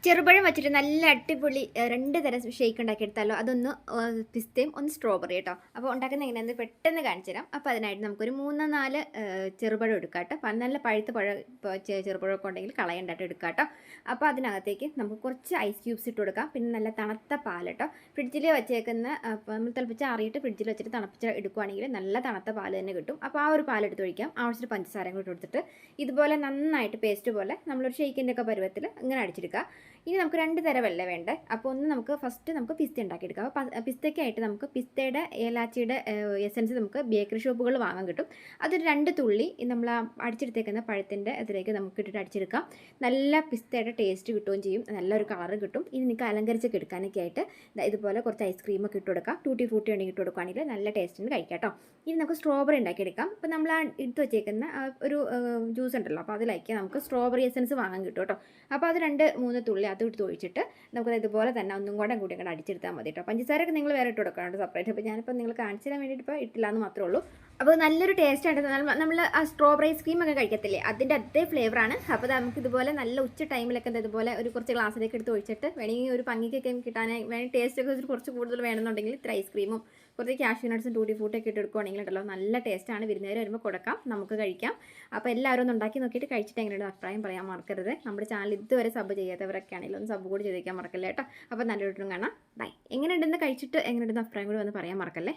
ചെറുപഴം വെച്ചിട്ട് നല്ല അടിപൊളി രണ്ട് തരം ഷേക്ക് ഉണ്ടാക്കിയെടുത്താലോ. അതൊന്ന് പിസ്തയും ഒന്ന് സ്ട്രോബെറി കേട്ടോ. അപ്പോൾ ഉണ്ടാക്കുന്ന എങ്ങനെയാണെന്ന് പെട്ടെന്ന് കാണിച്ചു തരാം. അപ്പോൾ അതിനായിട്ട് നമുക്കൊരു 3-4 ചെറുപഴം എടുക്കാം കേട്ടോ. നല്ല പഴുത്ത പഴം ചെറുപഴമൊക്കെ ഉണ്ടെങ്കിൽ കളയണ്ടായിട്ട് എടുക്കാം കേട്ടോ. അപ്പോൾ അതിനകത്തേക്ക് നമുക്ക് കുറച്ച് ഐസ് ക്യൂബ്സ് ഇട്ട് കൊടുക്കാം. പിന്നെ നല്ല തണുത്ത പാൽ കേട്ടോ. ഫ്രിഡ്ജിൽ വെച്ചേക്കുന്ന നമ്മൾ തിളപ്പിച്ച് ആറിയിട്ട് ഫ്രിഡ്ജിൽ വെച്ചിട്ട് തണുപ്പിച്ച് എടുക്കുകയാണെങ്കിൽ നല്ല തണുത്ത പാൽ തന്നെ കിട്ടും. അപ്പോൾ ആ ഒരു പാൽ എടുത്ത് ഒഴിക്കാം. ആവശ്യത്തിന് പഞ്ചസാരയും കൂടി കൊടുത്തിട്ട് ഇതുപോലെ നന്നായിട്ട് പേസ്റ്റ് പോലെ നമ്മളൊരു ഷേക്കിൻ്റെ ഒക്കെ പരുവത്തിൽ ഇങ്ങനെ അടിച്ചെടുക്കുക. ഇനി നമുക്ക് 2 തരം വെല്ല വേണ്ടേ. അപ്പോൾ നമുക്ക് പിസ്ത ഉണ്ടാക്കിയെടുക്കാം. അപ്പോൾ പിസ്തയ്ക്കായിട്ട് നമുക്ക് പിസ്തയുടെ ഏലാച്ചിയുടെ എസൻസ് നമുക്ക് ബേക്കറി ഷോപ്പുകൾ വാങ്ങാൻ കിട്ടും. അതൊരു 2 തുള്ളി നമ്മൾ അടിച്ചെടുത്തേക്കുന്ന പഴത്തിൻ്റെ അതിലേക്ക് നമുക്ക് ഇട്ടിട്ട് അടിച്ചെടുക്കാം. നല്ല പിസ്തയുടെ ടേസ്റ്റ് കിട്ടുകയും ചെയ്യും, നല്ലൊരു കളറ് കിട്ടും. ഇനി നിങ്ങൾക്ക് അലങ്കരിച്ചൊക്കെ എടുക്കാനൊക്കെ ആയിട്ട് ഇതുപോലെ കുറച്ച് ഐസ്ക്രീമൊക്കെ ഇട്ട് കൊടുക്കാം. ടൂട്ടി ഫ്രൂട്ടി ഉണ്ടെങ്കിൽ ഇട്ട് കൊടുക്കുകയാണെങ്കിൽ നല്ല ടേസ്റ്റിന് കഴിക്കാം കേട്ടോ. ഇനി നമുക്ക് സ്ട്രോബെറി ഉണ്ടാക്കിയെടുക്കാം. അപ്പോൾ നമ്മൾ എടുത്ത് വെച്ചേക്കുന്ന ഒരു ജ്യൂസ് ഉണ്ടല്ലോ, അപ്പോൾ അതിലേക്ക് നമുക്ക് സ്ട്രോബെറി എസൻസ് വാങ്ങാൻ കിട്ടും കേട്ടോ. അപ്പോൾ അത് 2-3 തുള്ളി അത് ഇട്ട് ഒഴിച്ചിട്ട് നമുക്ക് ഇതുപോലെ തന്നെ ഒന്നും കൂടെ അങ്ങോട്ട് അടിച്ചെടുത്താൽ മതി കേട്ടോ. പഞ്ചസാരയൊക്കെ നിങ്ങൾ വേറെ ഇട്ട് കൊടുക്കാറുണ്ട് സെപ്പറേറ്റ്. അപ്പോൾ ഞാനിപ്പോൾ നിങ്ങൾ കാണിച്ചു തരാൻ വേണ്ടിയിട്ട് ഇപ്പോൾ ഇട്ടില്ല എന്ന് മാത്രമേ ഉള്ളൂ. അപ്പോൾ നല്ലൊരു ടേസ്റ്റ് ആണ്. നമ്മൾ ആ സ്ട്രോബെറി ഐസ്ക്രീം ഒക്കെ കഴിക്കത്തില്ലേ, അതിൻ്റെ അതേ ഫ്ലേവറാണ്. അപ്പോൾ നമുക്ക് ഇതുപോലെ നല്ല ഉച്ച ടൈമിലൊക്കെ ഇതുപോലെ ഒരു കുറച്ച് ഗ്ലാസ്സിലേക്ക് എടുത്ത് ഒഴിച്ചിട്ട് വേണമെങ്കിൽ ഒരു പങ്ങിക്കൊക്കെ കിട്ടാനായി വേണമെങ്കിൽ ടേസ്റ്റ് ഒക്കെ കുറച്ച് കൂടുതൽ വേണമെന്നുണ്ടെങ്കിൽ ഇത്ര ഐസ്ക്രീമും കുറച്ച് കാഷ്യൂ നട്ട്സും ടൂട്ടി ഫ്രൂട്ടൊക്കെ ഇട്ട് എടുക്കുകയാണെങ്കിൽ ഉണ്ടല്ലോ നല്ല ടേസ്റ്റാണ്. വിരുന്നുകാർ വരുമ്പോൾ കൊടുക്കാം, നമുക്ക് കഴിക്കാം. അപ്പോൾ എല്ലാവരും ഒന്ന് ഉണ്ടാക്കി നോക്കിയിട്ട് കഴിച്ചിട്ട് എങ്ങനെയുള്ള അഭിപ്രായം പറയാൻ മറക്കരുത്. നമ്മുടെ ചാനൽ ഇതുവരെ സബ് ചെയ്യാത്തവരൊക്കെ ആണെങ്കിലും ഒന്ന് സബ് കൂടി ചെയ്തേക്കാൻ മറക്കല്ലേ കേട്ടോ. അപ്പോൾ നല്ലൊരു കാണാം. ബൈ. എങ്ങനെയുണ്ടെന്ന് കഴിച്ചിട്ട് എങ്ങനെയുണ്ടെന്ന് അഭിപ്രായം കൂടി വന്ന് പറയാൻ മറക്കല്ലേ.